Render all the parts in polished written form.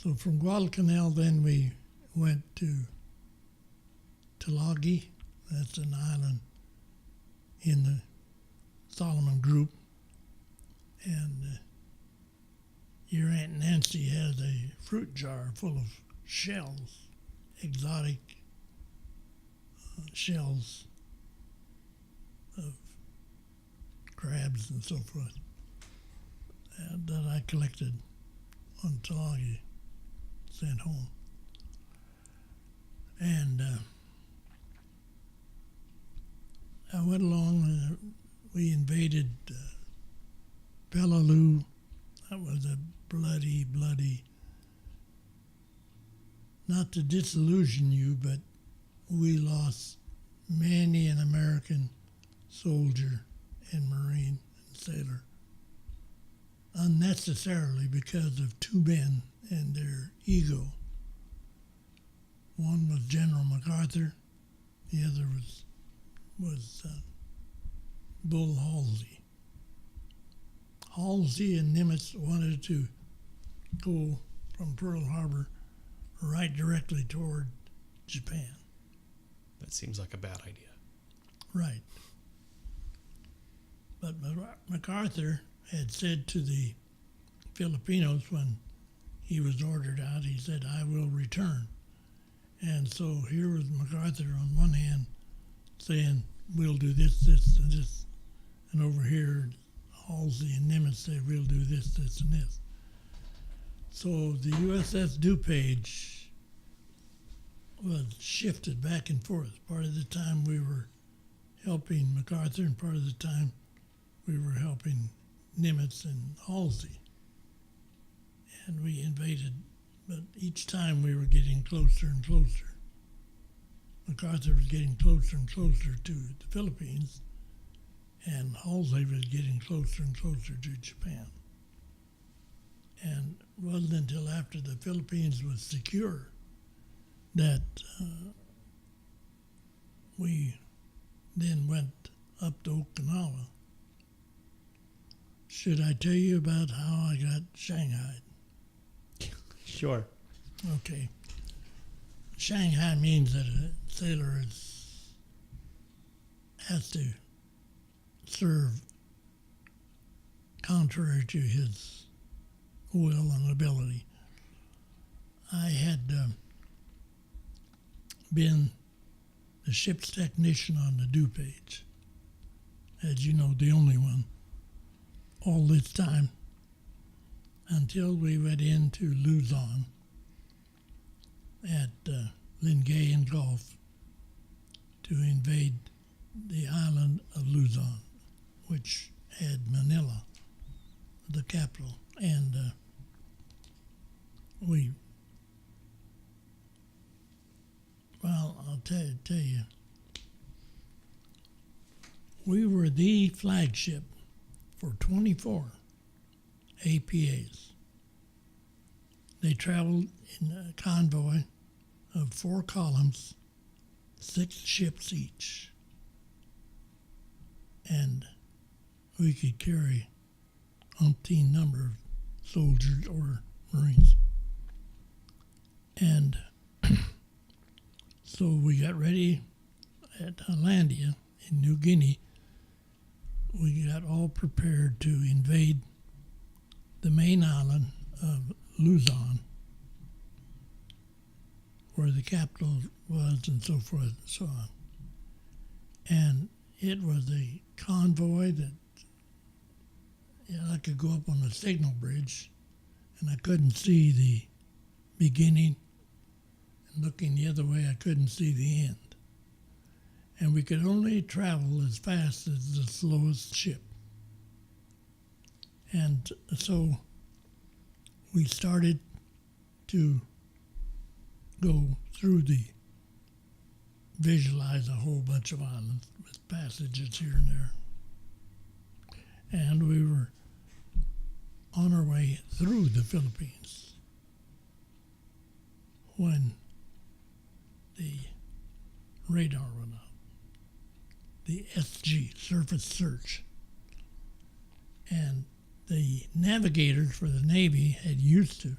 So from Guadalcanal, then we went to Tulagi. That's an island in the Solomon Group. And your Aunt Nancy has a fruit jar full of shells, exotic shells of crabs and so forth that I collected on Tulagi, sent home. And I went along, we invaded Peleliu. That was a bloody, not to disillusion you, but we lost many an American soldier and Marine and sailor unnecessarily because of two men and their ego. One was General MacArthur, the other was Bull Halsey. Halsey and Nimitz wanted to go from Pearl Harbor right directly toward Japan. That seems like a bad idea. Right. But MacArthur had said to the Filipinos when he was ordered out, he said, "I will return." And so here was MacArthur on one hand saying, "We'll do this, this, and this." And over here, Halsey and Nimitz say, "We'll do this, this, and this." So the USS DuPage was shifted back and forth. Part of the time we were helping MacArthur, and part of the time we were helping Nimitz and Halsey. And we invaded, but each time we were getting closer and closer. MacArthur was getting closer and closer to the Philippines, and Halsey was getting closer and closer to Japan. And it wasn't until after the Philippines was secure that we then went up to Okinawa. Should I tell you about how I got shanghaied? Sure. Okay. Shanghai means that a sailor has to serve contrary to his will and ability. I had been the ship's technician on the DuPage, as you know, the only one, all this time, until we went into Luzon at Lingayen Gulf to invade the island of Luzon, which had Manila, the capital. And I'll tell you, we were the flagship for 24 APAs. They traveled in a convoy of 4 columns, 6 ships each. And we could carry umpteen number of soldiers or Marines. And so we got ready at Hollandia in New Guinea. We got all prepared to invade the main island of Luzon, where the capital was, and so forth and so on. And it was a convoy that I could go up on the signal bridge, and I couldn't see the beginning, and looking the other way, I couldn't see the end. And we could only travel as fast as the slowest ship. And so we started to go through visualize a whole bunch of islands with passages here and there. And we were on our way through the Philippines when the radar went out. The SG, surface search. And the navigators for the Navy had used to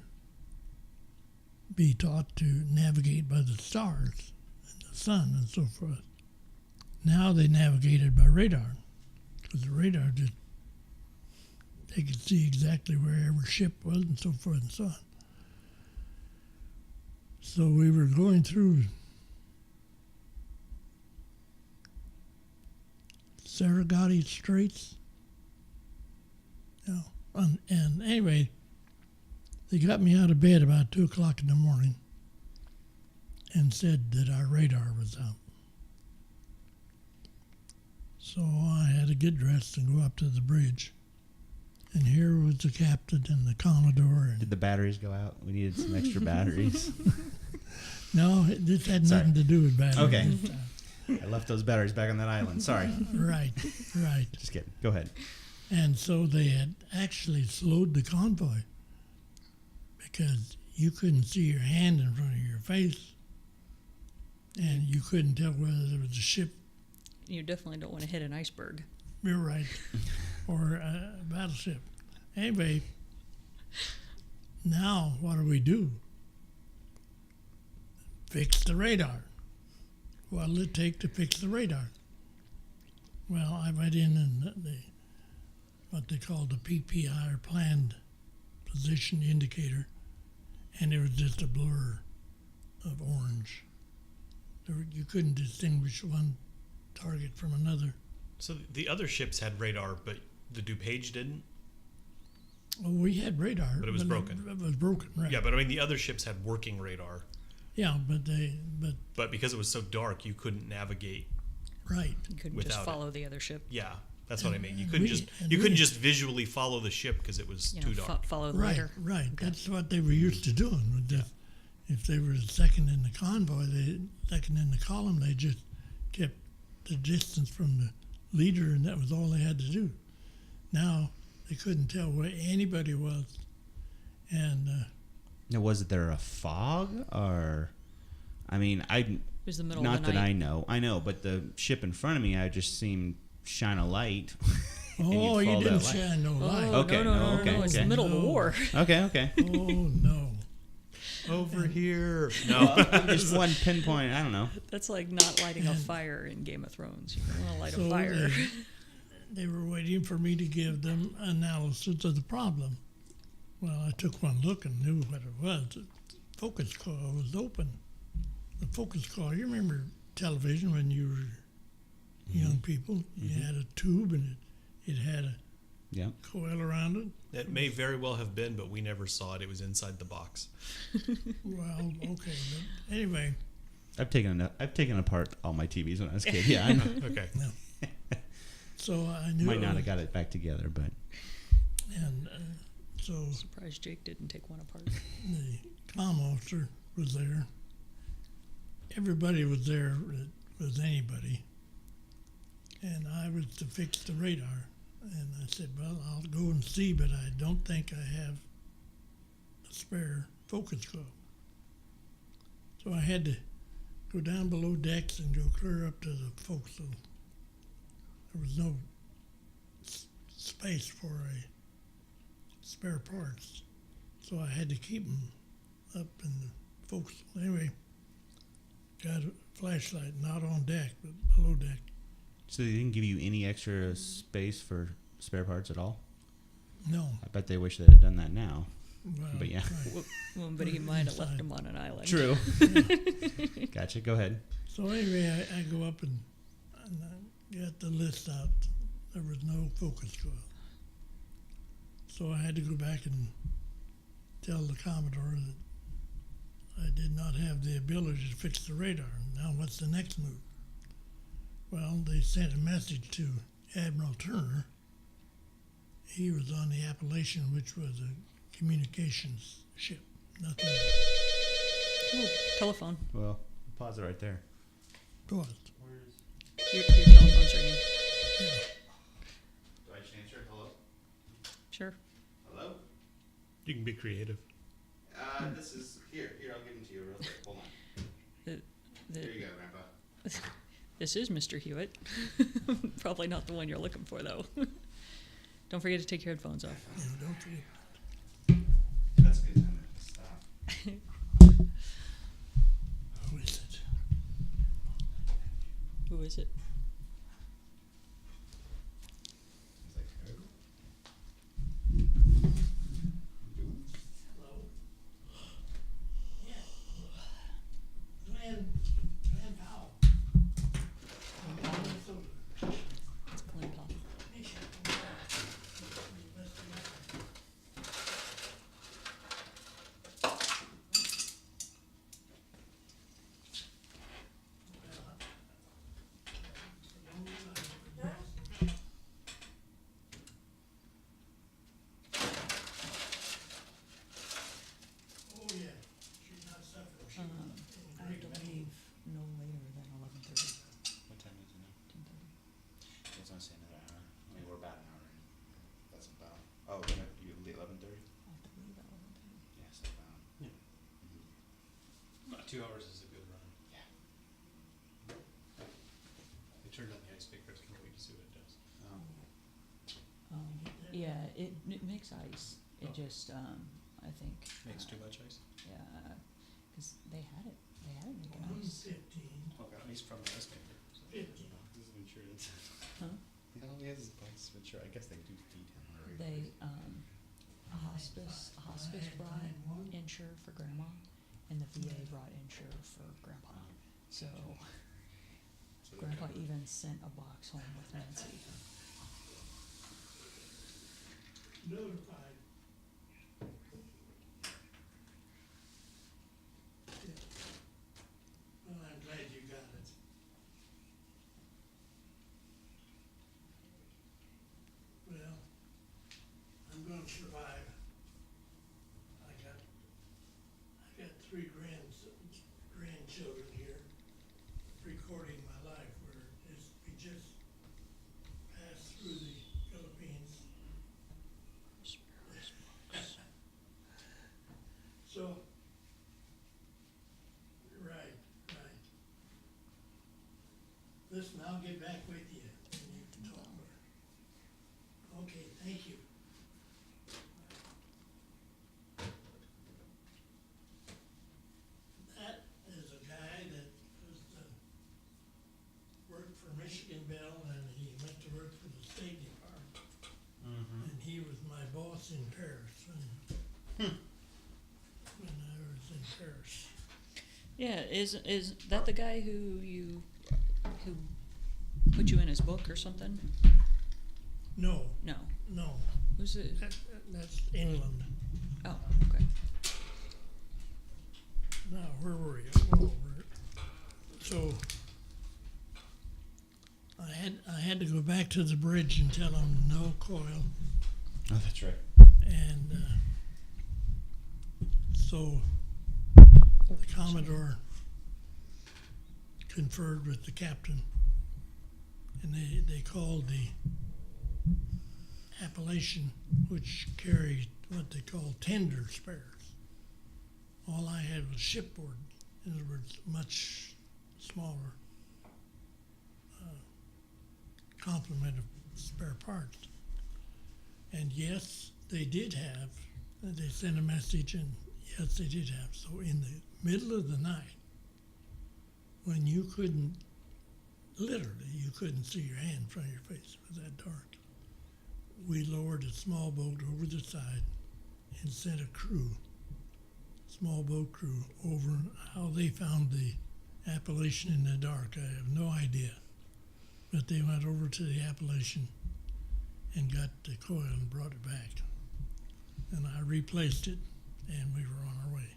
be taught to navigate by the stars and the sun and so forth. Now they navigated by radar, because the radar just, they could see exactly where every ship was and so forth and so on. So we were going through Sarasate Straits. And anyway, they got me out of bed about 2 o'clock in the morning and said that our radar was out. So I had to get dressed and go up to the bridge. And here was the captain and the commodore. And Did the batteries go out? We needed some extra batteries. no, this had nothing to do with batteries. Okay. this time. I left those batteries back on that island. Sorry. Right. Just kidding. Go ahead. And so they had actually slowed the convoy because you couldn't see your hand in front of your face, and you couldn't tell whether there was a ship. You definitely don't want to hit an iceberg. You're right, or a battleship. Anyway, now what do? Fix the radar. What'll it take to fix the radar? Well, I went in and what they call the PPI, or Planned Position Indicator, and it was just a blur of orange. You couldn't distinguish one target from another. So the other ships had radar, but the DuPage didn't? Well, we had radar. But it was broken. It was broken, right. Yeah, but I mean, the other ships had working radar. Yeah, but But because it was so dark, you couldn't navigate. right. You couldn't Without just it. follow the other ship. Yeah, that's what I mean. You And couldn't we- couldn't just visually follow the ship because it was You too know, dark. follow the Right, leader. right. Okay. That's what they were used to doing. With if they were second in the convoy, second in the column, they just kept the distance from the leader, and that was all they had to do. Now they couldn't tell where anybody was, and Now, was there a fog or? I mean, It was the middle not of the that night. I know. I know, but the ship in front of me, I just seen shine a light. and oh, you follow that didn't light. shine no Oh, light. Okay, no, okay, It's the okay. middle of the No. war. Okay. Oh no. Over here. No. Just one pinpoint. I don't know. That's like not lighting a And- fire in Game of Thrones. You don't want to light So a fire. they were waiting for me to give them analysis of the problem. Well, I took one look and knew what it was. The focus coil was open. The focus coil, you remember television when you were young people? You had a tube and it had a Yeah. coil around it. It may very well have been, but we never saw it. It was inside the box. Well, okay. But anyway, I've taken apart all my TVs when I was a kid. Yeah, I know. Okay. so I knew Might it not was- have got it back together, but And so Surprised Jake didn't take one apart. the comm officer was there. Everybody was there that was anybody. And I was to fix the radar. And I said, well, I'll go and see, but I don't think I have a spare focus coil. So I had to go down below decks and go clear up to the forecastle. There was no space for a spare parts. So I had to keep them up in the forecastle. Anyway, got a flashlight, not on deck, but below deck. so they didn't give you any extra space for spare parts at all. No. I bet they wish they'd have done that now. Well, But yeah. right. Well, but he might have left Inside. him on an island. True. Gotcha. Go ahead. So anyway, I go up and I got the list out. There was no focus coil. So I had to go back and tell the Commodore that I did not have the ability to fix the radar. Now what's the next move? Well, they sent a message to Admiral Turner. He was on the Appalachian, which was a communications ship. Nothing Ooh, telephone. Well, pause it right there. was. Your telephone's ringing. Yeah. Do I just answer? Hello? Sure. Hello? You can be creative. This is here. Here, I'll give them to you real quick. Hold on. The, Here you go, Grandpa. this is Mr. Hewitt. Probably not the one you're looking for, though. Don't forget to take your headphones off. Yeah, don't forget. That's a good time to stop. visit. Hello? Yeah. Glenn Powell. Minnesota. It's Glen Powell. Oh, yeah, she's not suffering. She was in I have great to pain. leave no later than 11:30. What time is it now? 10:30. I was gonna say another hour. I mean, we're about an hour in. That's about. Oh, you leave 11:30. I have to leave at 11:30. Yes, about. Yeah. Mm-hmm. About 2 hours is a good run. Yeah. They turned on the ice maker. I can't wait to see what it does. Yeah, it makes ice. It Oh. just, I think. Makes too much ice. Yeah, because they had it making One ice. 15, Oh, got ice from the ice maker. So. 15. This is insurance. Huh? All he has is bikes insurance. I guess they do feed him on a regular They, basis. a hospice brought insure for grandma, and the VA brought insure for grandpa. So So they're grandpa covered. even sent a box home with Nancy. Notified. Yeah. Well, I'm glad you got it. Well, I'm gonna survive. I got three grandchildren here recording my life where we just passed through the Philippines. So, right. Listen, I'll get back with you and you can talk with her. Okay, thank you. That is a guy that was, worked for Michigan Bell and he went to work for the State Department. Mm-hmm. And he was my boss in Paris when I was in Paris. Yeah, is that the guy who put you in his book or something? No, No. Who's it? that's England. Oh, okay. Now, where were you? So, I had to go back to the bridge and tell them no coil, Oh, that's right. and so the Commodore conferred with the captain, and they called the Appalachian, which carried what they call tender spares. All I had was shipboard, in other words, much smaller complement of spare parts. And yes, they did have, they sent a message, and yes, they did have. So in the middle of the night, when you couldn't, literally, you couldn't see your hand in front of your face, it was that dark, we lowered a small boat over the side and sent a crew, small boat crew, over. How they found the Appalachian in the dark, I have no idea. But they went over to the Appalachian and got the coil and brought it back. And I replaced it, and we were on our way.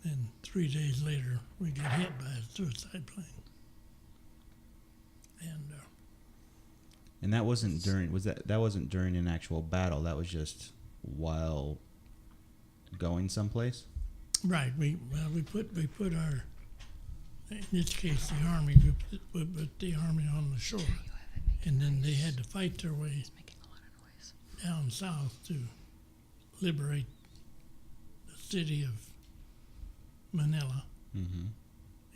And 3 days later, we got hit by a suicide plane. And that wasn't during. That wasn't during an actual battle? That was just while going someplace. Right, we put our, in this case, the Army, we put the Army on the shore. And then they had to fight their way Making a lot of noise. down south to liberate the city of Manila Mm-hmm.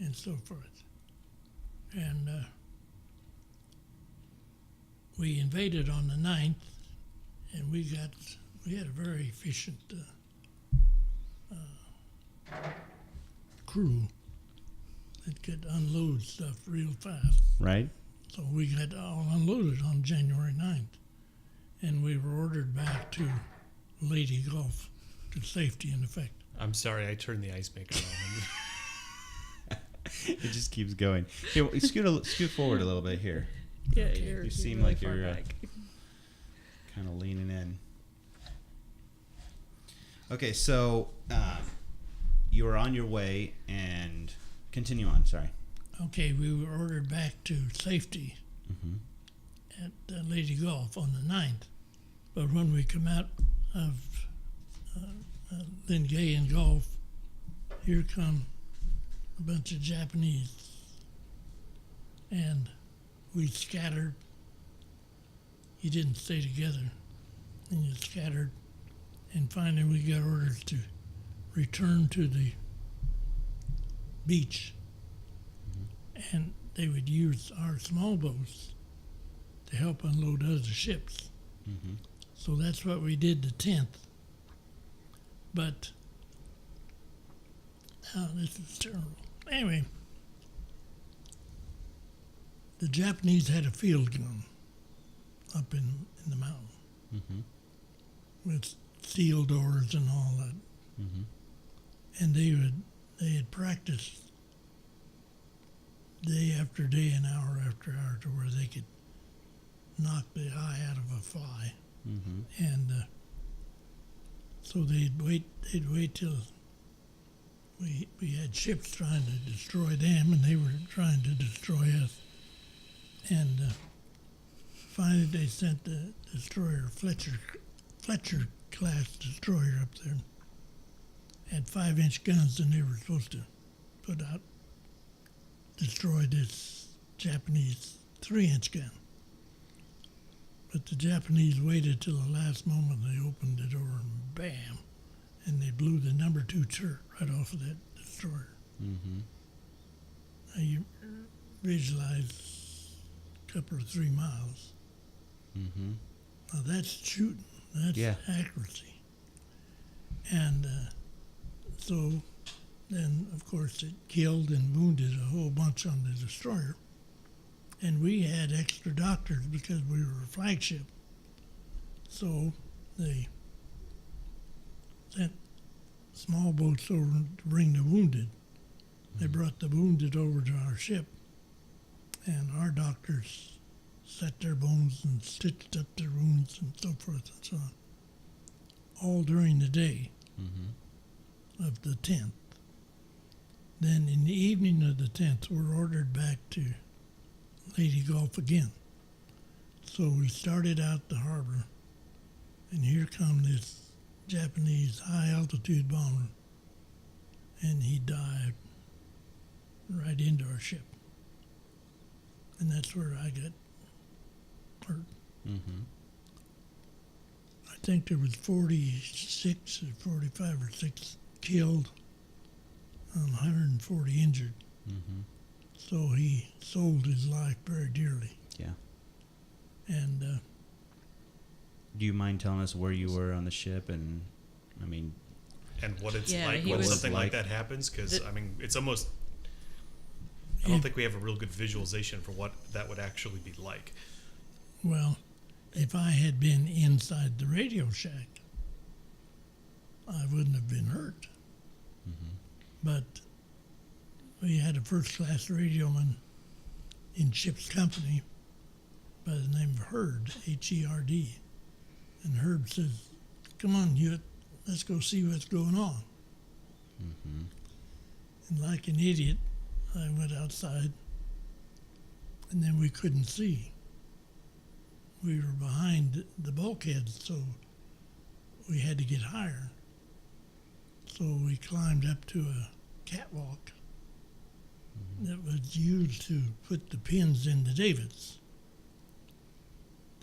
and so forth. And we invaded on the 9th, and we had a very efficient crew. it could unload stuff real fast. Right? So we got all unloaded on January 9th. And we were ordered back to Lady Gulf to safety in effect. I'm sorry, I turned the ice maker on. It just keeps going. Here, scoot forward a little bit here. Yeah, You seem like you're kind of leaning in. Okay, so you were on your way, and continue on. Sorry. Okay, we were ordered back to safety at Lady Gulf on the 9th. But when we come out of Lingay and Gulf, here come a bunch of Japanese. And we scattered. You didn't stay together. And you scattered. And finally we got orders to return to the beach. And they would use our small boats to help unload other ships. Mm-hmm. So that's what we did the 10th. But, this is terrible. Anyway, the Japanese had a field gun up in the mountain Mm-hmm. with steel doors and all that. Mm-hmm. And they had practiced day after day and hour after hour to where they could knock the eye out of a fly. Mm-hmm. And so they'd wait till we had ships trying to destroy them, and they were trying to destroy us. And finally they sent the destroyer, Fletcher class destroyer up there. Had 5-inch guns, and they were supposed to destroy this Japanese 3-inch gun. But the Japanese waited till the last moment. They opened the door and bam, and they blew the number 2 turret right off of that destroyer. Mm-hmm. Now you visualize a couple or 3 miles. Mm-hmm. Now that's shooting. That's accuracy. And so then, of course, it killed and wounded a whole bunch on the destroyer. And we had extra doctors because we were a flagship. So they sent small boats over to bring the wounded. They brought the wounded over to our ship. And our doctors set their bones and stitched up their wounds and so forth and so on. All during the day of the 10th. Then in the evening of the 10th, we're ordered back to Lady Gulf again. So we started out the harbor, and here come this Japanese high-altitude bomber, and he dived right into our ship. And that's where I got hurt. Mm-hmm. I think there was 46 or 45 or 6 killed and 140 injured. Mm-hmm. So he sold his life very dearly. Yeah. And Do you mind telling us where you were on the ship and, I mean, And what it's Yeah, like he when was something like like- that happens, because The- I mean, it's almost. I don't think we have a real good visualization for what that would actually be like. well, if I had been inside the Radio Shack, I wouldn't have been hurt. Mm-hmm. But we had a first-class radioman in ship's company by the name of Herd, H-E-R-D. And Herb says, "Come on, Hewitt, let's go see what's going on." Mm-hmm. And like an idiot, I went outside, and then we couldn't see. We were behind the bulkheads, so we had to get higher. So we climbed up to a catwalk that was used to put the pins in the davits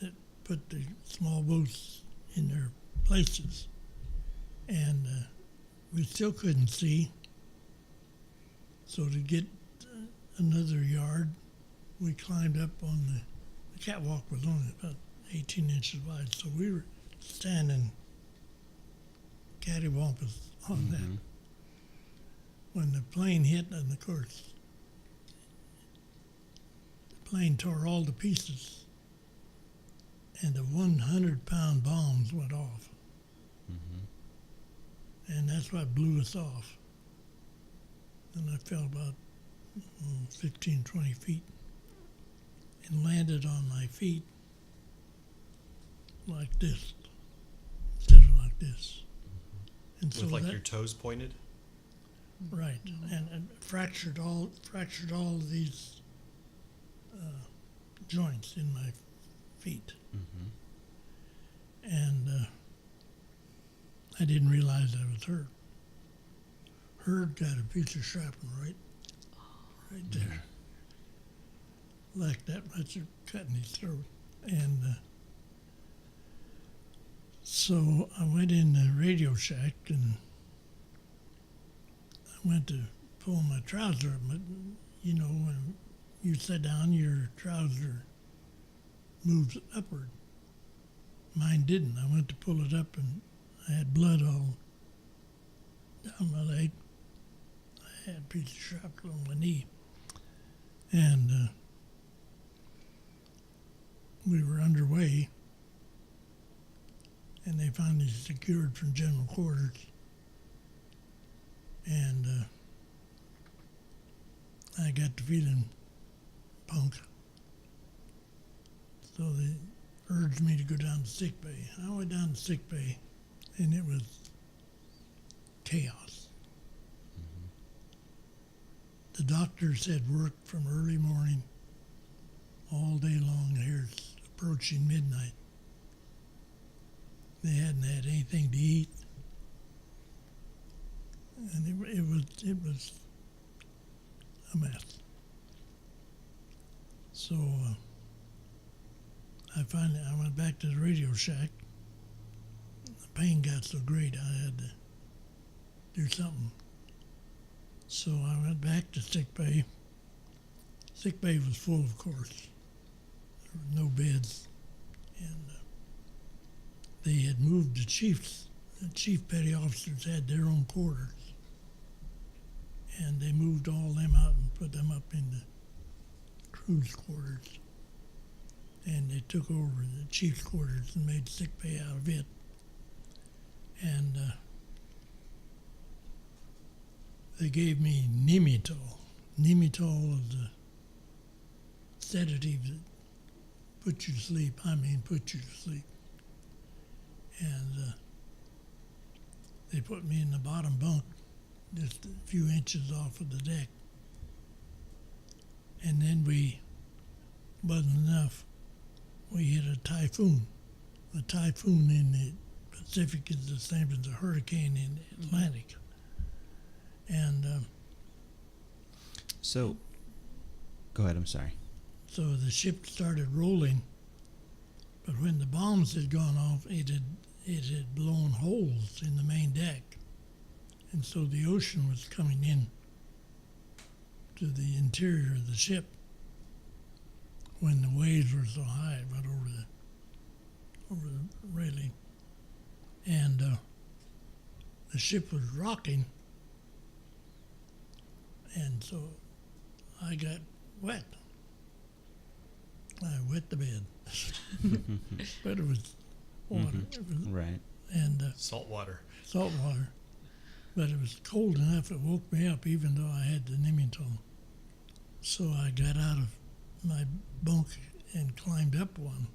that put the small boats in their places. And we still couldn't see. So to get another yard, we climbed up on the catwalk was only about 18 inches wide, so we were standing cattywampus on that. Mm-hmm. When the plane hit, and of course, plane tore all to pieces, and the 100-pound bombs went off. And that's what blew us off. And I fell about 15, 20 feet and landed on my feet like this, instead of like this. And With like your toes pointed? right, and fractured all of these joints in my feet. And I didn't realize I was hurt. Hurt got a piece of shrapnel right there. Like that much of cutting his throat. And so I went in the Radio Shack and I went to pull my trouser up. But, you know, when you sit down, your trouser moves upward. Mine didn't. I went to pull it up and I had blood all down my leg. I had a piece of shrapnel on my knee. And we were underway, and they finally secured from general quarters. And I got to feeling punk. So they urged me to go down to sick bay. I went down to sick bay, and it was chaos. The doctors had worked from early morning all day long. Here's approaching midnight. They hadn't had anything to eat, and it was a mess. So I went back to the Radio Shack. The pain got so great I had to do something. So I went back to sick bay. Sick bay was full, of course. There were no beds. And they had moved the chiefs. The chief petty officers had their own quarters. And they moved all them out and put them up in the crew's quarters. And they took over the chief's quarters and made sick bay out of it. And they gave me Nemitol. Nemitol is a sedative that puts you to sleep. Put you to sleep. And they put me in the bottom bunk, just a few inches off of the deck. And then wasn't enough. We hit a typhoon. A typhoon in the Pacific is the same as a hurricane in the Atlantic. And So, go ahead, I'm sorry. so the ship started rolling, but when the bombs had gone off, it had blown holes in the main deck. And so the ocean was coming in to the interior of the ship when the waves were so high, right over the railing. And the ship was rocking, and so I got wet. I wet the bed. But it was water. It was, Right. and Salt water. salt water. But it was cold enough it woke me up even though I had the Nemitol. So I got out of my bunk and climbed up one.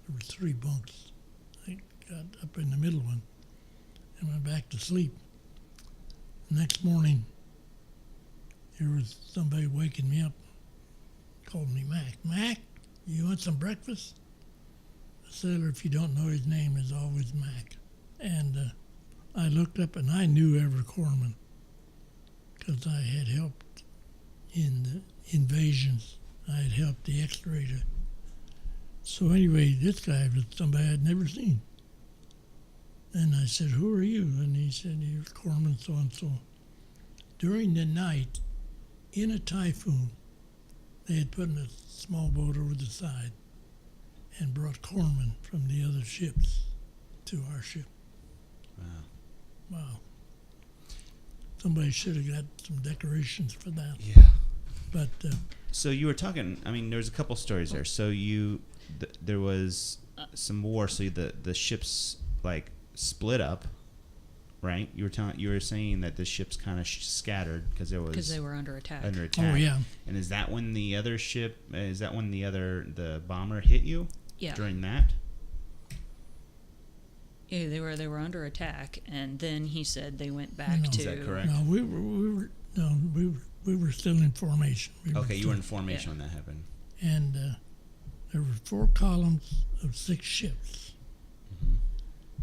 There were 3 bunks. I got up in the middle one and went back to sleep. Next morning, here was somebody waking me up. Called me Mac. Mac, you want some breakfast? A sailor, if you don't know his name, is always Mac. And I looked up and I knew every corpsman because I had helped in the invasions. I had helped the X-ray. So anyway, this guy was somebody I'd never seen. And I said, who are you? And he said, you're corpsman so-and-so. During the night, in a typhoon, they had put in a small boat over the side and brought corpsmen from the other ships to our ship. Wow. Somebody should have got some decorations for that. Yeah. But So you were talking. I mean, there's a couple stories there. So there was some war. So the ships like split up, right? You were saying that the ships kind of scattered because they were under attack. Oh yeah. And is that when the other ship? Is that when the bomber hit you? Yeah. During that. Yeah, they were under attack, and then he said they went back No. to. Is that correct? No, we were still in formation. Okay, you were in still- formation when that happened. And there were 4 columns of 6 ships,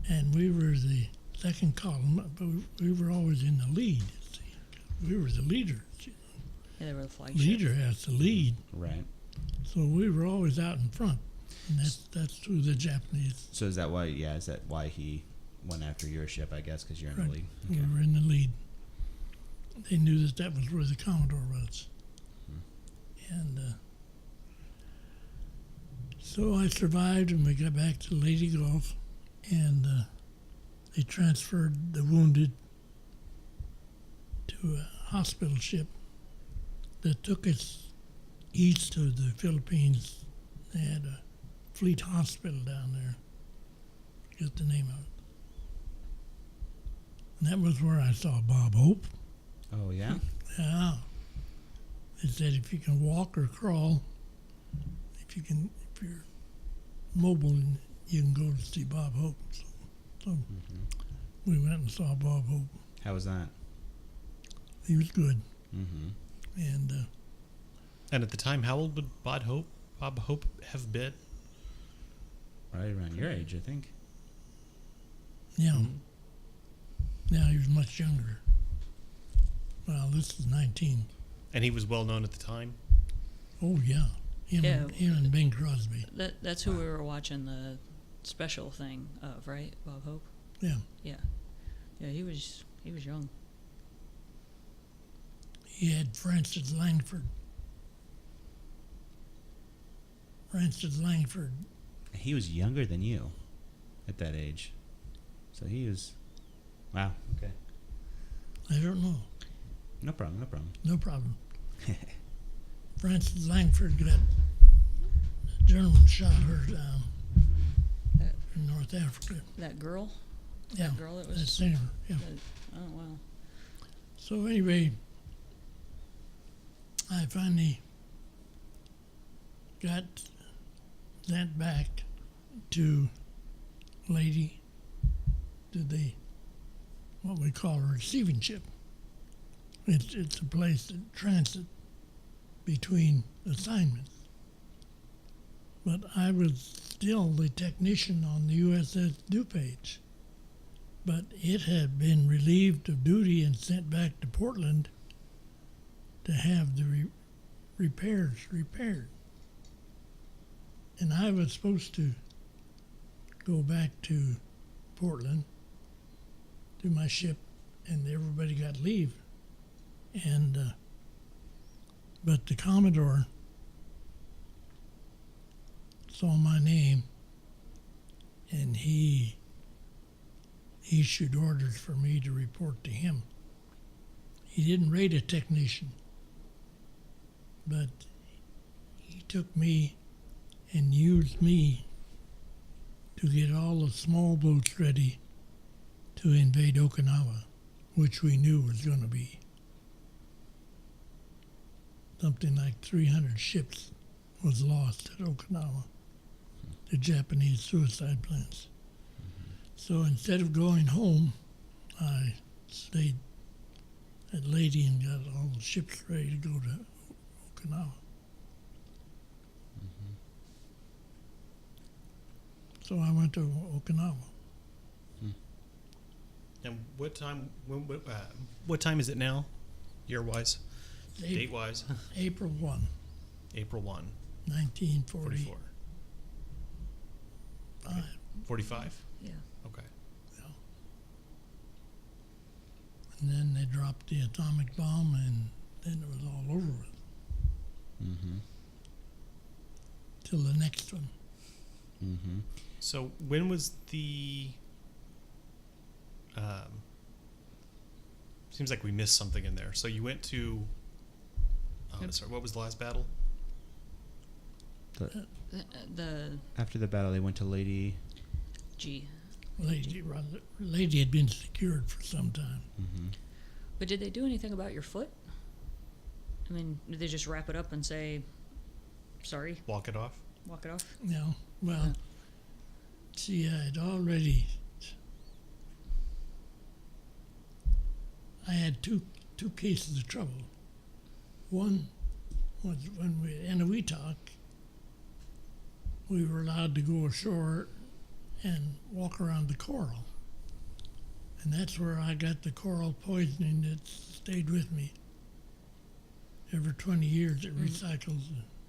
and we were the second column, but we were always in the lead. See. We were the leaders. Yeah, they were the flagship. Leader has to lead, Right. so we were always out in front, and that's who the Japanese. So is that why? Yeah, is that why he went after your ship? I guess because you're in the Right. lead. We were in the lead. They knew that was where the Commodore was, and so I survived, and we got back to Lady Gulf, and they transferred the wounded to a hospital ship that took us east to the Philippines. They had a fleet hospital down there. Forget the name of it. And that was where I saw Bob Hope. Oh yeah. Yeah. They said if you can walk or crawl, if you're mobile, you can go to see Bob Hope. So we went and saw Bob Hope. How was that? He was good. Mm-hmm. And And at the time, how old would Bob Hope have been? Right around your age, I think. yeah, now he was much younger. Well, this is 19. And he was well known at the time. Oh, yeah. Him Yeah. and Bing Crosby. That's who we were watching the special thing of, right? Bob Hope. Yeah. Yeah. Yeah, he was young. He had Francis Langford. Francis Langford. He was younger than you at that age. So he was. Wow. Okay. I don't know. No problem. No problem. No problem. Francis Langford got German shot her down That in North Africa. that girl. Yeah, That girl that was. that singer. Yeah. Oh wow. So anyway, I finally got sent back to Lady, to the what we call a receiving ship. It's a place that transit between assignments. But I was still the technician on the USS DuPage. But it had been relieved of duty and sent back to Portland to have the repairs repaired. And I was supposed to go back to Portland to my ship, and everybody got leave. And but the Commodore saw my name, and he issued orders for me to report to him. He didn't rate a technician, but he took me and used me to get all the small boats ready to invade Okinawa, which we knew was going to be something like 300 ships was lost at Okinawa, the Japanese suicide plans. So instead of going home, I stayed at Lady and got all the ships ready to go to Okinawa. So I went to Okinawa. And what time? What time is it now, year-wise, date-wise? April 1, April 1, 1944. 44. 45? Yeah. Okay. And then they dropped the atomic bomb, and then it was all over with. Mm-hmm. Till the next one. Mm-hmm. So when was the... seems like we missed something in there. So you went to... Oh, sorry, what was the last battle? The After the battle, they went to Lady. G. Lady had been secured for some time. Mm-hmm. But did they do anything about your foot? I mean, did they just wrap it up and say, sorry, Walk it off. walk it off? No, well, Yeah. see, I had two cases of trouble. One was when we in a Weetalk, we were allowed to go ashore and walk around the coral. And that's where I got the coral poisoning that stayed with me. Every 20 years it recycles,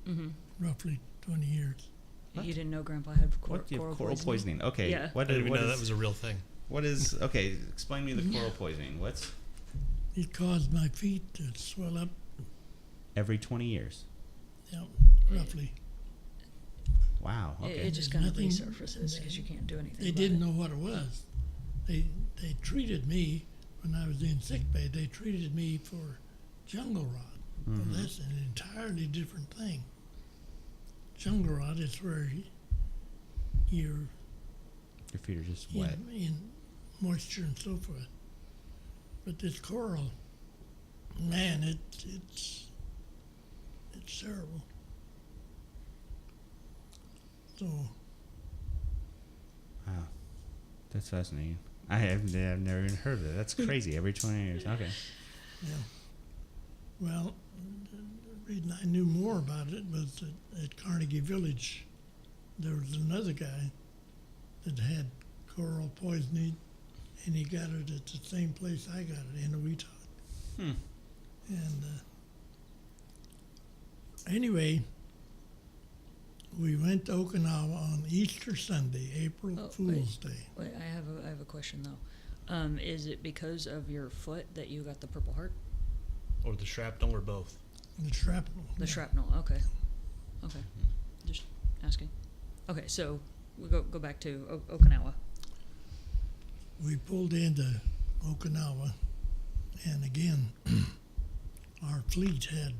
Mm-hmm. roughly 20 years. What? You didn't know Grandpa had What? You have coral coral poisoning. Okay. Yeah. What I didn't even what know is- that was a real thing. What is? Okay. Explain me the coral poisoning. What's It caused my feet to swell up, every 20 years? roughly. Wow. Okay. It just There's kind of nothing- resurfaces because you can't do anything They about didn't it. know what it was. They treated me when I was in sick bay. They treated me for jungle rot. Mhm. Well, that's an entirely different thing. Jungle rot is where you're Your feet are just wet. in moisture and so forth. But this coral, man, it's terrible. So Wow. That's fascinating. I've never even heard of it. That's crazy. Every 20 years. Okay. yeah. Well, the reason I knew more about it was that at Carnegie Village, there was another guy that had coral poisoning, and he got it at the same place I got it, in a Weetalk. Hmm. And anyway, we went to Okinawa on Easter Sunday, April Oh, Fool's Day. Wait, I have a question though. Is it because of your foot that you got the Purple Heart? Or the shrapnel, or both. The shrapnel. The shrapnel. Okay. Okay. Just asking. Okay, so we go back to Okinawa. We pulled into Okinawa, and again, our fleet had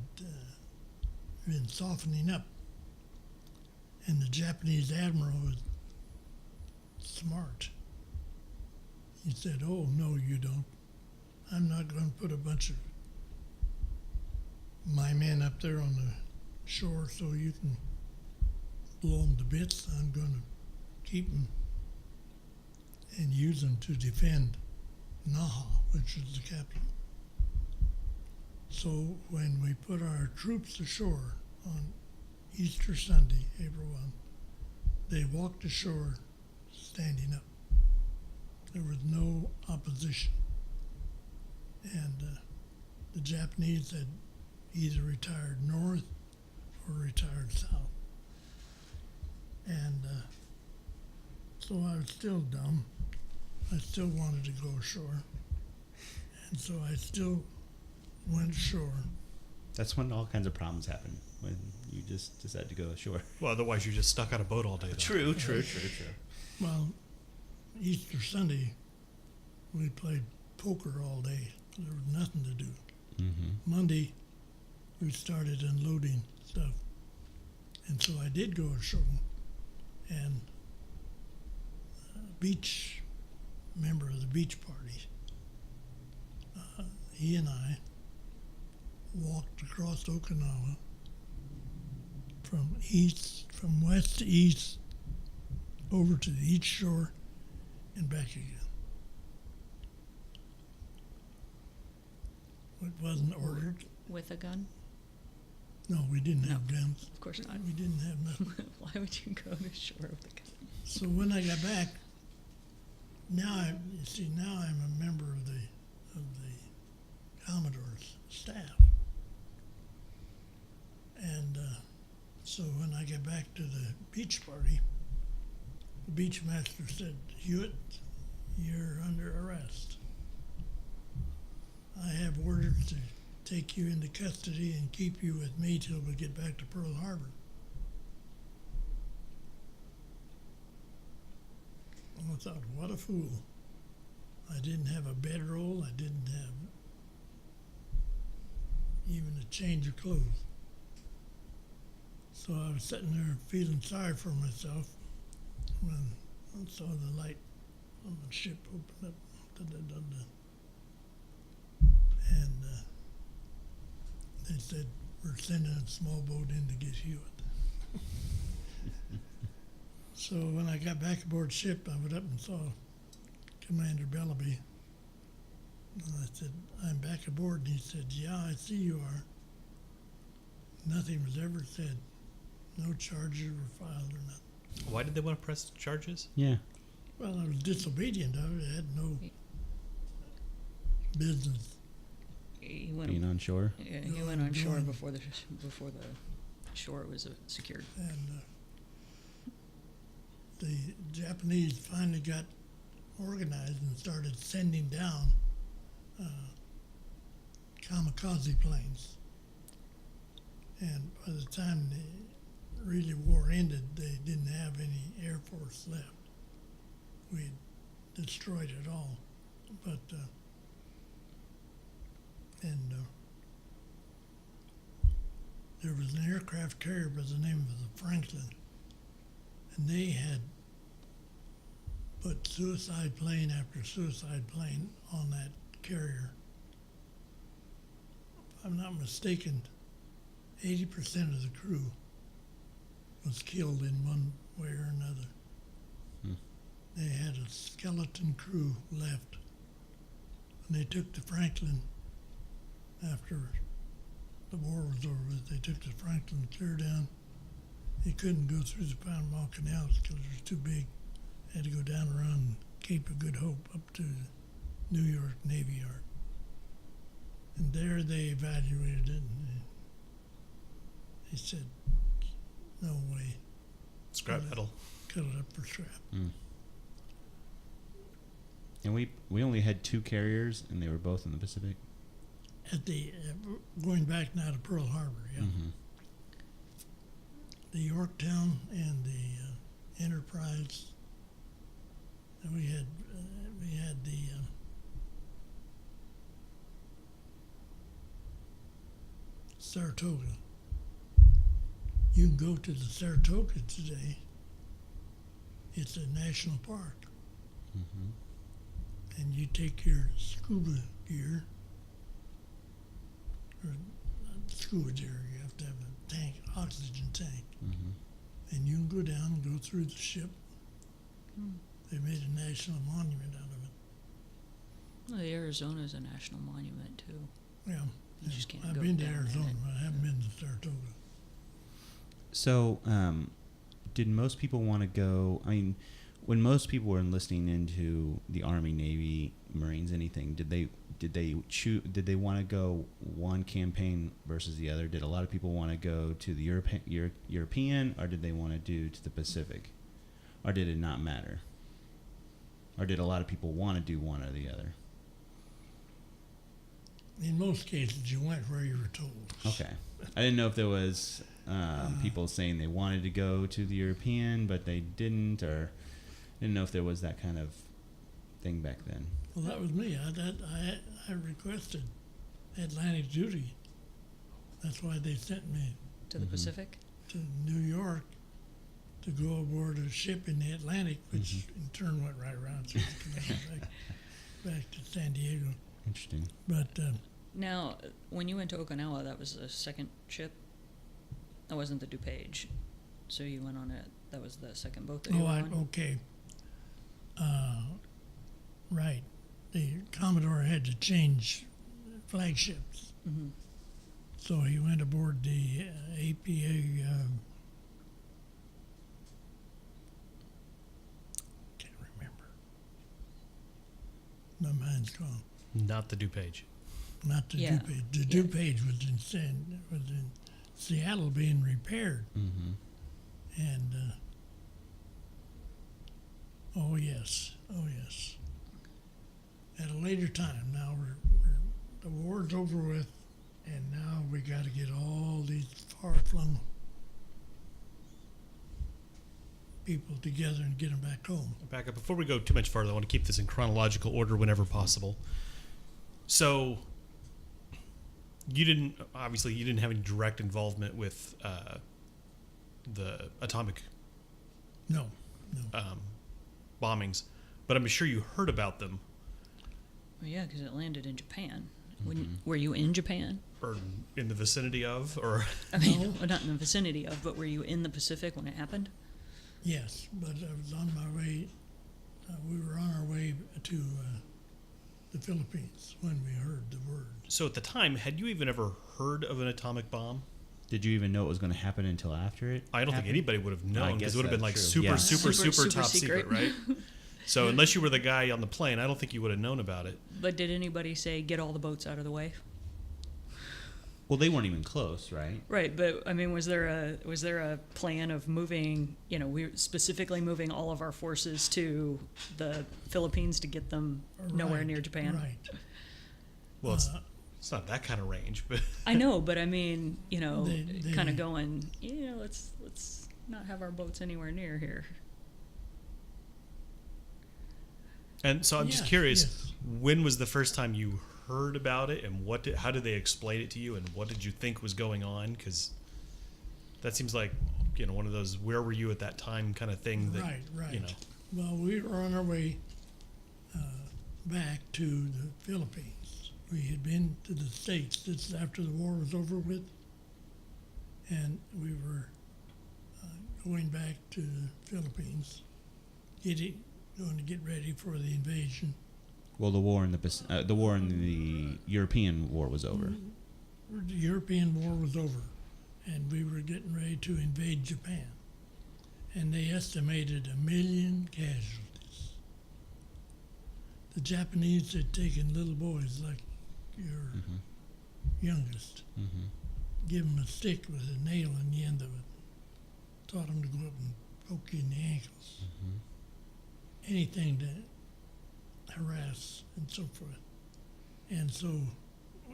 been softening up, and the Japanese admiral was smart. He said, "Oh, no, you don't. I'm not going to put a bunch of my men up there on the shore so you can blow them to bits. I'm going to keep them and use them to defend Naha, which is the capital." So when we put our troops ashore on Easter Sunday, April 1, they walked ashore standing up. There was no opposition. And the Japanese had either retired north or retired south. And so I was still dumb. I still wanted to go ashore. And so I still went ashore. That's when all kinds of problems happen. When you just decide to go ashore. Well, otherwise you're just stuck on a boat all day. Though. True. Well, Easter Sunday, we played poker all day. There was nothing to do. Mm-hmm. Monday, we started unloading stuff. And so I did go ashore. And a beach member of the beach party, he and I walked across Okinawa from west to east, over to the east shore and back again. It wasn't ordered. With a gun? No, we didn't have guns. Of course not. We didn't have nothing. Why would you go to shore with a gun? So when I got back, now I'm a member of the Commodore's staff, and so when I get back to the beach party, the beach master said, "Hewitt, you're under arrest. I have orders to take you into custody and keep you with me till we get back to Pearl Harbor." And I thought, what a fool. I didn't have a bedroll. I didn't have even a change of clothes. So I was sitting there feeling sorry for myself when I saw the light on the ship open up. Da-da-da-da. And they said, we're sending a small boat in to get Hewitt. So when I got back aboard ship, I went up and saw Commander Bellaby. And I said, I'm back aboard. And he said, yeah, I see you are. Nothing was ever said. No charges were filed or nothing. Why did they want to press charges? Yeah. Well, I was disobedient. I had no business. He went. Being on shore. Yeah, he went on shore Going. before the shore was secured. And the Japanese finally got organized and started sending down kamikaze planes. And by the time the really war ended, they didn't have any Air Force left. We destroyed it all. But there was an aircraft carrier by the name of the Franklin, and they had put suicide plane after suicide plane on that carrier. If I'm not mistaken, 80% of the crew was killed in one way or another. They had a skeleton crew left. And they took the Franklin after the war was over with. They took the Franklin clear down. They couldn't go through the Panama Canals because it was too big. They had to go down around Cape of Good Hope up to the New York Navy Yard. And there they evaluated it, and they said, no way. Scrap metal. Cut it up for scrap. And we only had 2 carriers, and they were both in the Pacific. At the going back now to Pearl Harbor, yeah. Mm-hmm. The Yorktown and the Enterprise. And we had the Saratoga. You can go to the Saratoga today. It's a national park. Mm-hmm. And you take your scuba gear, or not scuba gear, you have to have a tank, oxygen tank, and you can go down and go through the ship. They made a national monument out of it. Well, the Arizona is a national monument too. Yeah, You just can't I've go been to down in Arizona, it. but I haven't been to Saratoga. So, did most people want to go? I mean, when most people were enlisting into the Army, Navy, Marines, anything, did they want to go one campaign versus the other? Did a lot of people want to go to the European, or did they want to do to the Pacific, or did it not matter? Or did a lot of people want to do one or the other? In most cases, you went where you were told. Okay, I didn't know if there was people saying they wanted to go to the European but they didn't, or didn't know if there was that kind of thing back then. Well, that was me. I requested Atlantic duty. That's why they sent me To the Pacific? to New York to go aboard a ship in the Atlantic, which in turn went right around so back to San Diego. Interesting. But Now, when you went to Okinawa, that was the second ship? That wasn't the DuPage. So you went on it. That was the second boat that you were on? okay. Right. The Commodore had to change flagships. Mm-hmm. So he went aboard the APA. Can't remember. My mind's gone. Not the DuPage. Not the Yeah. DuPage. The Yeah. DuPage was in Seattle being repaired, Mm-hmm. and oh yes. At a later time. Now the war's over with, and now we got to get all these far-flung people together and get them back home. Back up. Before we go too much farther, I want to keep this in chronological order whenever possible. So, you didn't have any direct involvement with the atomic No. bombings, but I'm sure you heard about them, Well, yeah, because it landed in Japan. Were you in Japan? or in the vicinity of, or I mean, No. well, not in the vicinity of, but were you in the Pacific when it happened? Yes, but I was on my way. We were on our way to the Philippines when we heard the word. so at the time, had you even ever heard of an atomic bomb? Did you even know it was going to happen until after it? I don't think happened? anybody would have No, I known because guess it would have been like that's true. super, Yeah. super, Super, super, super top secret, secret. right? So unless you were the guy on the plane, I don't think you would have known about it. But did anybody say, get all the boats out of the way? Well, they weren't even close, right? Right, but I mean, was there a plan of moving? You know, we specifically moving all of our forces to the Philippines to get them nowhere Right, near Japan. Right. Well, it's not that kind of range, but I know, but I mean, you know, They- kind of going, yeah, let's not have our boats anywhere near here. and so I'm just Yes, curious, yes. when was the first time you heard about it, and how did they explain it to you, and what did you think was going on? Because that seems like one of those where were you at that time kind of thing. That, Right. Well, we were on our way back to the Philippines. We had been to the States just after the war was over with, and we were going back to the Philippines, going to get ready for the invasion. Well, the war in the European war was over. The European war was over, and we were getting ready to invade Japan. And they estimated 1 million casualties. The Japanese had taken little boys like your Mhm. youngest, Mhm. give them a stick with a nail in the end of it, taught them to go up and poke you in the ankles. Mhm. Anything to harass and so forth. And so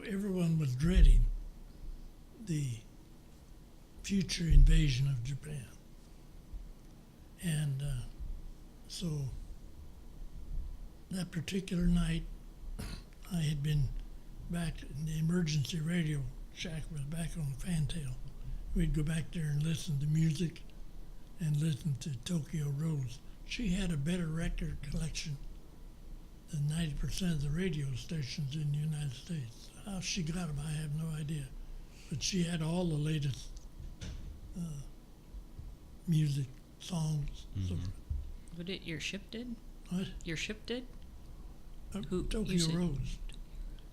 everyone was dreading the future invasion of Japan. And so that particular night, I had been back in the emergency radio shack, was back on the fantail. We'd go back there and listen to music and listen to Tokyo Rose. She had a better record collection than 90% of the radio stations in the United States. How she got them, I have no idea. But she had all the latest music, songs, so Mhm. What did your ship did? what? Your ship did? Who- you Tokyo said- Rose.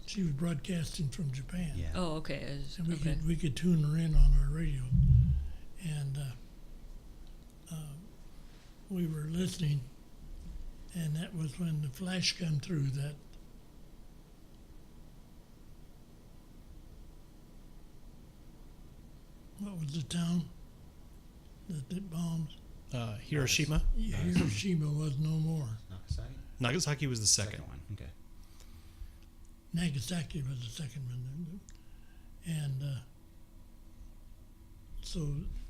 She was broadcasting from Japan. Yeah. Oh, okay. And we Okay. could tune her in on our radio. And we were listening, and that was when the flash come through that what was the town that it bombed? Hiroshima, Hiroshima was no more. Nagasaki? Nagasaki was the second. one. Okay. Nagasaki was the second one. And so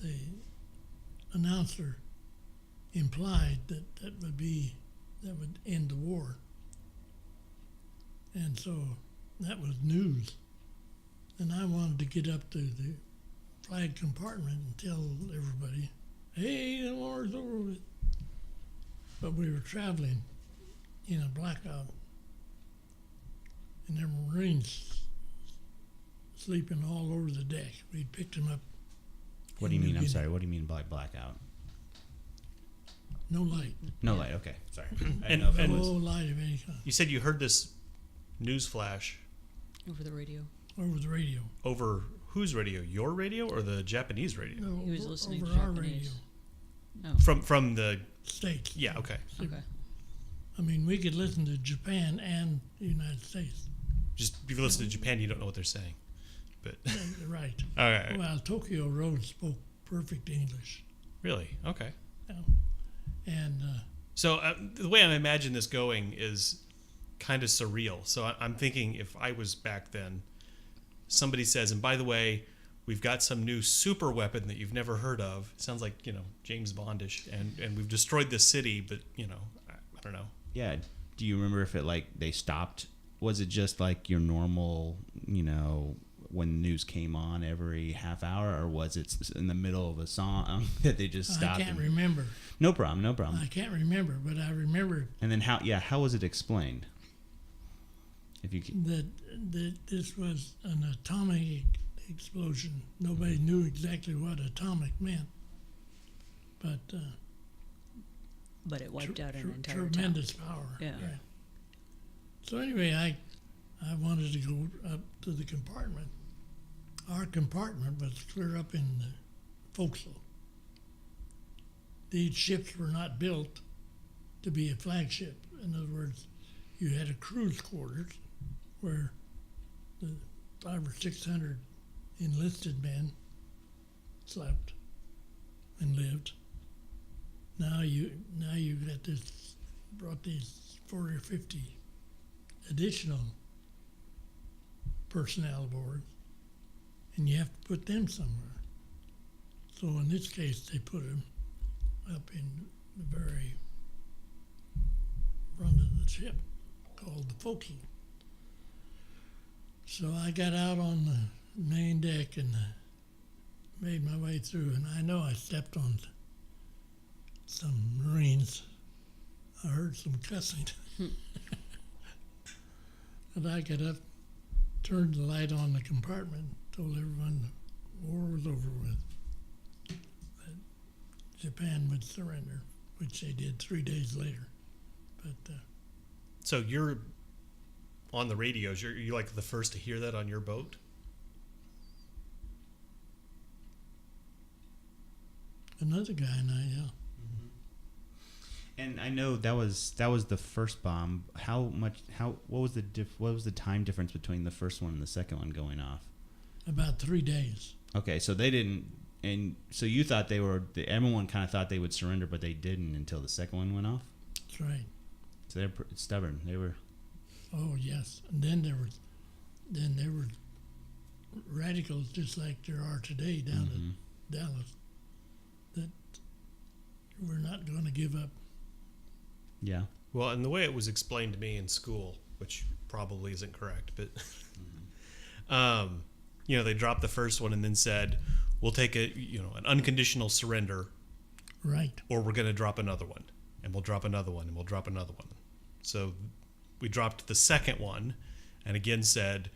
the announcer implied that would end the war. And so that was news. And I wanted to get up to the flag compartment and tell everybody, hey, the war's over with. But we were traveling in a blackout. And there were Marines sleeping all over the deck. We picked them up. What do you in mean? New I'm Guinea. sorry. What do you mean by blackout? No light. No light. Okay. Sorry. I didn't And- know if it and- No was. light of any kind. You said you heard this news flash Over the radio. Over the radio. over whose radio? Your radio or the Japanese radio? No, He was over- listening over to our Japanese. radio. Oh, From the States. yeah, okay. okay. I mean, we could listen to Japan and the United States. Just if you listen to Japan, you don't know what they're saying. But Right. all right, Well, Tokyo Road spoke perfect English. really, okay. And So the way I imagine this going is kind of surreal. So I'm thinking if I was back then, somebody says, and by the way, we've got some new super weapon that you've never heard of. Sounds like, James Bondish, and we've destroyed this city, but I don't know. Yeah. Do you remember if it they stopped? Was it just like your normal, when the news came on every half hour, or was it in the middle of a song that they just stopped? I can't remember. No problem, no problem. I can't remember, but I remember And then how was it explained? If you can, that this was an atomic explosion. Nobody knew exactly what atomic meant, but But it wiped out an entire town. tremendous power. Yeah. Right. So anyway, I wanted to go up to the compartment. Our compartment was clear up in the forecastle. These ships were not built to be a flagship. In other words, you had a cruise quarters where the 500 or 600 enlisted men slept and lived. Now you got brought these 40 or 50 additional personnel aboard, and you have to put them somewhere. So in this case, they put them up in the very front of the ship, called the forecastle. So I got out on the main deck and made my way through, and I know I stepped on some Marines. I heard some cussing. And I got up, turned the light on the compartment, told everyone the war was over with, that Japan would surrender, which they did 3 days later. But So you're on the radios. You're like the first to hear that on your boat? another guy and I, yeah. and I know that was the first bomb. What was the time difference between the first one and the second one going off? About 3 days. Okay, so they didn't, and so you thought everyone kind of thought they would surrender, but they didn't until the second one went off. That's right. So they're stubborn. They were. Oh yes, and then there were radicals just like there are today down at Dallas that we're not going to give up. Yeah. Well, and the way it was explained to me in school, which probably isn't correct, but they dropped the first one and then said, "We'll take an unconditional surrender, Right. or we're going to drop another one, and we'll drop another one, and we'll drop another one." So we dropped the second one, and again said,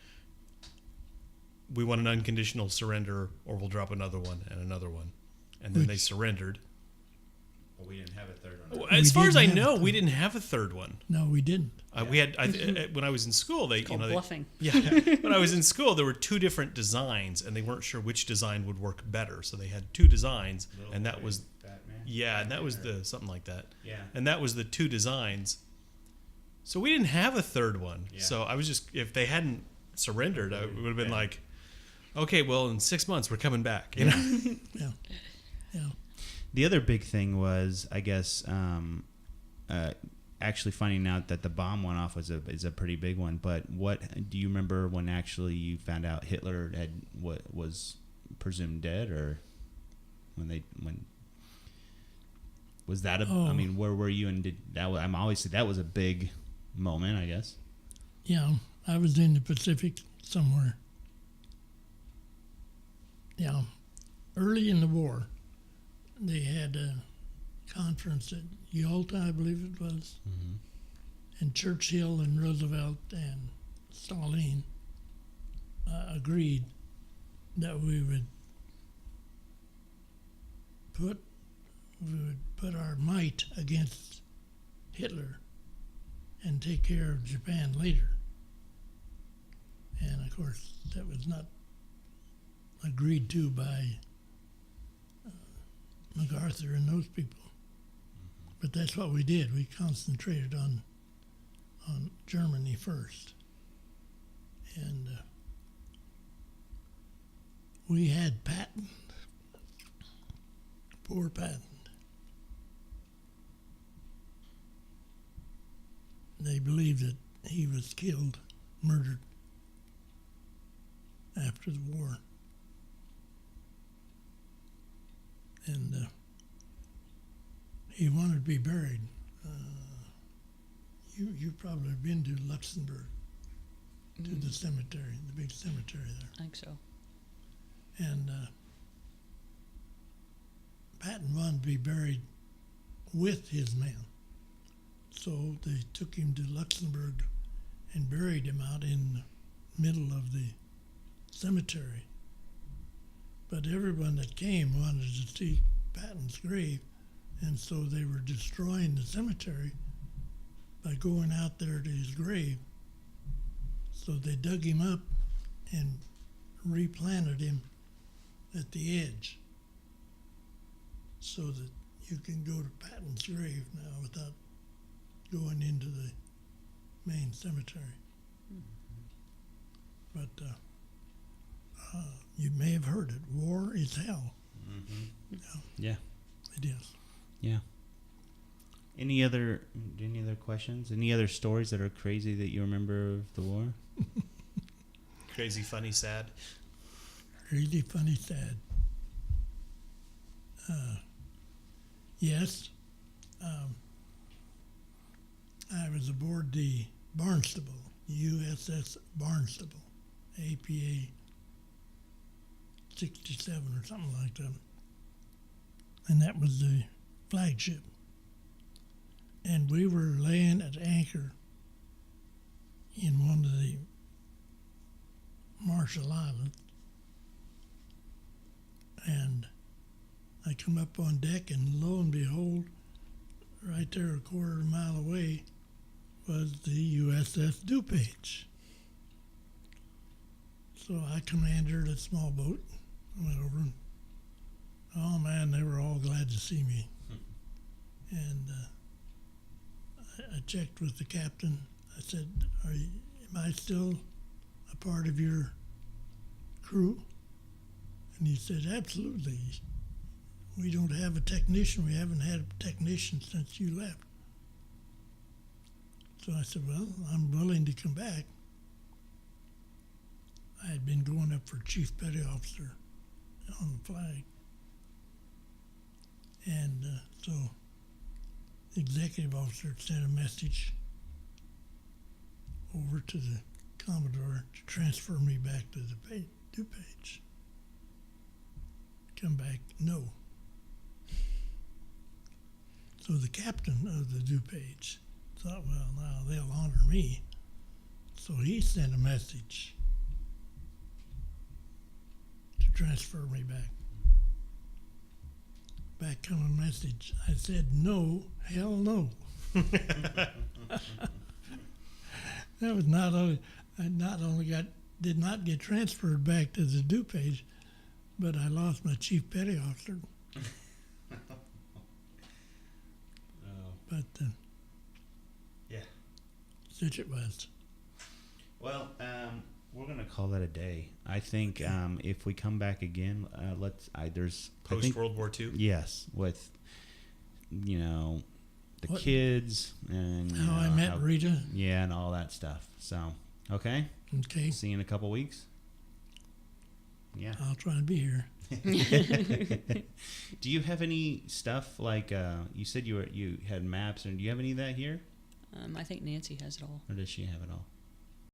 "We want an unconditional surrender, or we'll drop another one and another one," and then they surrendered. Well, we didn't have a third one. As far as I didn't have know, a we third. didn't have a third one. No, we didn't. We had when I was in school. They Called they- bluffing. Yeah, when I was in school, there were two different designs, and they weren't sure which design would work better. So they had two designs, and that was and that was the something like that. Yeah. And that was the two designs. So we didn't have a third one. Yeah. So I was just, if they hadn't surrendered, I would have been Yeah. like, okay, well, in 6 months we're coming back. You know. Yeah. Yeah. The other big thing was, I guess, actually finding out that the bomb went off is a pretty big one. But what do you remember when actually you found out Hitler was presumed dead, or when was that I mean, where were you? And did that? Obviously that was a big moment, I guess. Yeah. I was in the Pacific somewhere. Yeah. Early in the war, they had a conference at Yalta, I believe it was, and Churchill and Roosevelt and Stalin agreed that we would put our might against Hitler and take care of Japan later. And of course, that was not agreed to by MacArthur and those people. But that's what we did. We concentrated on Germany first. And we had Patton, poor Patton. They believed that he was killed, murdered after the war. And he wanted to be buried. You probably have been to Luxembourg. to the cemetery, the big cemetery there. I think so. And Patton wanted to be buried with his men. So they took him to Luxembourg and buried him out in the middle of the cemetery. But everyone that came wanted to see Patton's grave, and so they were destroying the cemetery by going out there to his grave. So they dug him up and replanted him at the edge so that you can go to Patton's grave now without going into the main cemetery. But you may have heard it. War is hell. Yeah. It is. Yeah. Any other questions? Any other stories that are crazy that you remember of the war? Crazy, funny, sad. Really funny, sad. Yes. I was aboard the Barnstable, USS Barnstable, APA 67 or something like that. And that was the flagship. And we were laying at anchor in one of the Marshall Islands. And I come up on deck, and lo and behold, right there a quarter of a mile away was the USS DuPage. So I commanded a small boat. I went over and, oh man, they were all glad to see me. And I checked with the captain. I said, am I still a part of your crew? And he said, absolutely. We don't have a technician. We haven't had a technician since you left. So I said, well, I'm willing to come back. I had been going up for Chief Petty Officer on the flag. And so the executive officer sent a message over to the Commodore to transfer me back to the DuPage. Come back, no. So the captain of the DuPage thought, well, now they'll honor me. So he sent a message to transfer me back. Back come a message. I said, no, hell no. That was not only, I did not get transferred back to the DuPage, but I lost my chief petty officer. But Yeah. such it was. Well, we're gonna call that a day. I think if we come back again, Post World War II. Yes, with the What? kids and How I met Rita. Yeah, and all that stuff. So okay, Okay, see you in a couple weeks. Yeah. I'll try and be here. Do you have any stuff like you said you had maps, and do you have any of that here, I think Nancy has it all. or does she have it all?